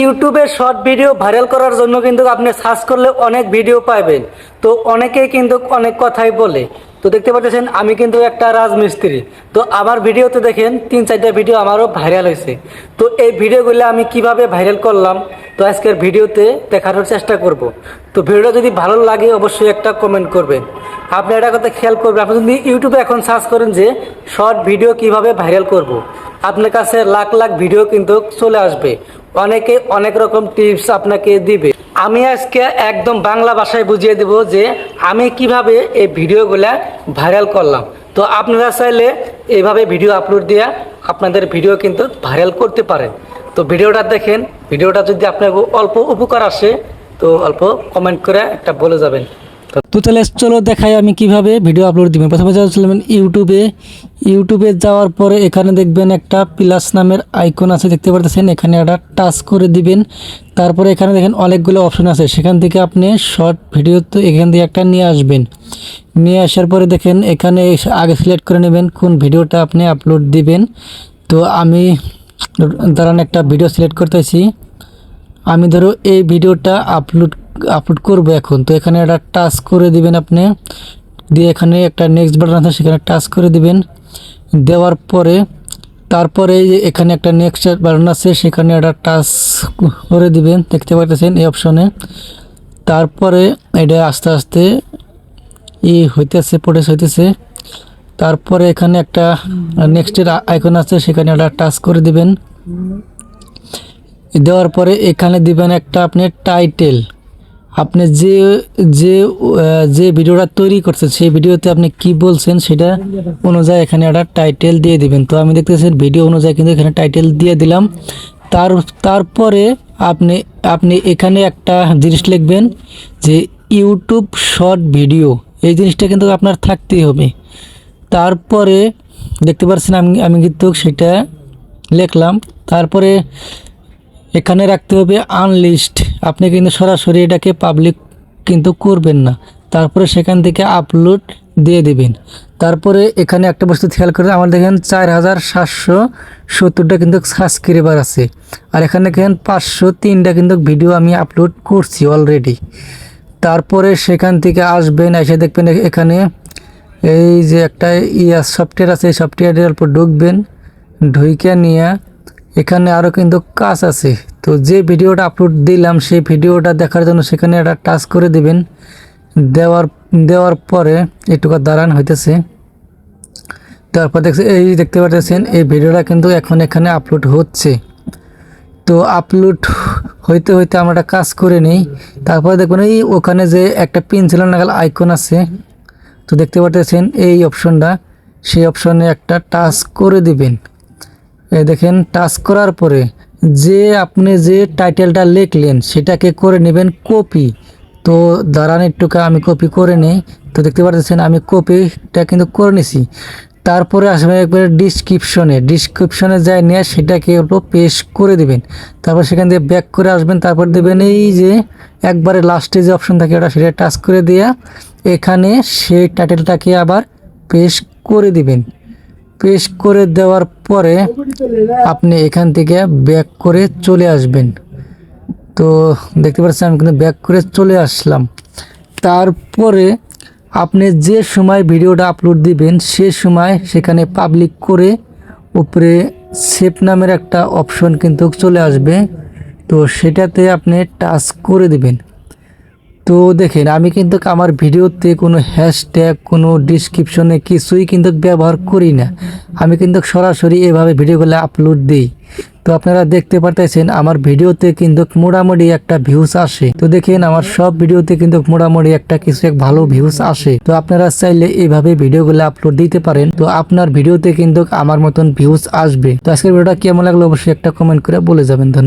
ইউটিউবে short video viral করার জন্য কিন্তু আপনি সার্চ করলে অনেক ভিডিও পাবেন। তো অনেকেই কিন্তু অনেক কথাই বলে। তো দেখতে পাচ্ছেন আমি কিন্তু একটা রাজমিস্ত্রি। তো আমার ভিডিওতে দেখেন 3-4টা ভিডিও আমারও ভাইরাল হয়েছে। তো এই ভিডিওগুলো আমি কিভাবে ভাইরাল করলাম তো আজকের ভিডিওতে দেখানোর চেষ্টা করব। তো ভিডিওটা যদি ভালো লাগে অবশ্যই একটা কমেন্ট করবেন। আপনি একটা কথা খেয়াল করবেন, আপনি যদি ইউটিউবে এখন সার্চ করেন যে শর্ট ভিডিও কিভাবে ভাইরাল করব, আপনার কাছে লাখ লাখ ভিডিও কিন্তু চলে আসবে। অনেকে অনেক রকম টিপস আপনাকে দিবে। আমি আজকে একদম বাংলা ভাষায় বুঝিয়ে দেব যে আমি কিভাবে এই ভিডিওগুলা ভাইরাল করলাম। তো আপনারা চাইলে এইভাবে ভিডিও আপলোড দিয়ে আপনাদের ভিডিও কিন্তু ভাইরাল করতে পারেন। তো ভিডিওটা দেখেন, ভিডিওটা যদি আপনার অল্প উপকার আসে তো অল্প কমেন্ট করে একটা বলে যাবেন। তো তাহলে চলো দেখাই আমি কিভাবে ভিডিও আপলোড দিবেন। প্রথমে যাচ্ছিলাম ইউটিউবে যাওয়ার পরে এখানে দেখবেন একটা প্লাস নামের আইকন আছে, দেখতে পাচ্ছেন। এখানে একটা টাচ করে দিবেন। তারপরে এখানে দেখেন অনেকগুলো অপশন আছে, সেখান থেকে আপনি শর্ট ভিডিও তো এখান থেকে একটা নিয়ে আসবেন। নিয়ে আসার পরে দেখেন এখানে আগে সিলেক্ট করে নেবেন কোন ভিডিওটা আপনি আপলোড দিবেন। তো আমি দাঁড়ান একটা ভিডিও সিলেক্ট করতেছি। আমি ধরো এই ভিডিওটা আপলোড করব এখন। তো এখানে একটা টাচ করে দিবেন আপনি, দিয়ে এখানে একটা নেক্সট বাটন আছে সেখানে টাচ করে দিবেন। দেওয়ার পরে তারপরে এখানে একটা নেক্সট বাটন আছে সেখানে একটা টাচ করে দিবেন, দেখতে পাচ্ছেন এই অপশনে। তারপরে এটা আস্তে আস্তে প্রোসেস হইতেছে। তারপরে এখানে একটা নেক্সটের আইকন আছে সেখানে একটা টাচ করে দিবেন। দেওয়ার পরে এখানে দিবেন একটা আপনি টাইটেল। আপনি যে ভিডিওটা তৈরি করছেন সেই ভিডিওতে আপনি কি বলছেন সেটা অনুযায়ী এখানে একটা টাইটেল দিয়ে দিবেন। তো আমি দেখতেছেন ভিডিও অনুযায়ী কিন্তু এখানে টাইটেল দিয়ে দিলাম। তারপরে আপনি এখানে একটা জিনিস লিখবেন যে ইউটিউব শর্ট ভিডিও, এই জিনিসটা কিন্তু আপনার থাকতেই হবে। তারপরে দেখতে পাচ্ছেন আমি কিন্তু সেটা লিখলাম। তারপরে এখানে রাখতে হবে আনলিস্ট, আপনি কিন্তু সরাসরি এটাকে পাবলিক কিন্তু করবেন না। তারপরে সেখান থেকে আপলোড দিয়ে দিবেন। তারপরে এখানে একটা বস্তু খেয়াল করে, আমার দেখেন 4770টা কিন্তু সাবস্ক্রাইবার আছে, আর এখানে দেখেন 503টা কিন্তু ভিডিও আমি আপলোড করছি অলরেডি। তারপরে সেখান থেকে আসবেন, এসে দেখবেন এখানে এই যে একটা সফটওয়্যার আছে, এই সফটওয়্যারের উপর ঢুকবেন। ঢুকে নিয়ে এখানে আরও কিন্তু কাজ আছে। তো যে ভিডিওটা আপলোড দিলাম সেই ভিডিওটা দেখার জন্য সেখানে একটা টাচ করে দিবেন। দেওয়ার পরে একটুকু দাঁড়ান হইতেছে। তারপর দেখতে পাচ্ছেন এই ভিডিওটা কিন্তু এখন এখানে আপলোড হচ্ছে। তো আপলোড হইতে আমরা একটা কাজ করে নিই। তারপরে দেখবেন এই ওখানে যে একটা পেন্সিল নাগাল আইকন আছে, তো দেখতে পাচ্ছেন এই অপশনটা, সেই অপশনে একটা টাচ করে দিবেন। দেখেন টাচ করার পরে আপনি যে টাইটেলটা লিখলেন সেটাকে করে নেবেন কপি। তো দাঁড়ান একটুকা আমি কপি করে নিই। তো দেখতে পাচ্ছেন আমি কপিটা কিন্তু করে নিছি। তারপরে আসবেন একবারে ডিসক্রিপশনে যাই নিয়ে সেটাকে পেস্ট করে দিবেন। তারপর সেখান থেকে ব্যাক করে আসবেন। তারপর দেবেন এই যে একবারে লাস্টে যে অপশন থাকে ওটা, সেটা টাচ করে দিয়ে এখানে সেই টাইটেলটাকে আবার পেস্ট করে দিবেন। পেস্ট করে দেওয়ার পরে আপনি এখান থেকে ব্যাক করে চলে আসবেন। তো দেখতে পাচ্ছেন আমি কিন্তু ব্যাক করে চলে আসলাম। তারপরে আপনি যে সময় ভিডিওটা আপলোড দিবেন সে সময় সেখানে পাবলিক করে উপরে সেভ নামের একটা অপশন কিন্তু চলে আসবে। তো সেটাতে আপনি টাচ করে দিবেন। তো দেখেন আমি কিন্তু আমার ভিডিওতে কোনো হ্যাশট্যাগ, কোনো ডিসক্রিপশনে কিছুই কিন্তু ব্যবহার করি না। আমি কিন্তু সরাসরি এভাবে ভিডিওগুলো আপলোড দিই। তো আপনারা দেখতে পারতেছেন আমার ভিডিওতে কিন্তু মোটামুটি একটা ভিউজ আসে। তো দেখেন আমার সব ভিডিওতে কিন্তু মোটামুটি একটা কিছু এক ভালো ভিউজ আসে। তো আপনারা চাইলে এইভাবে ভিডিওগুলো আপলোড দিতে পারেন। তো আপনার ভিডিওতে কিন্তু আমার মতন ভিউজ আসবে। তো আজকের ভিডিওটা কেমন লাগলো অবশ্যই একটা কমেন্ট করে বলে যাবেন। ধন্যবাদ।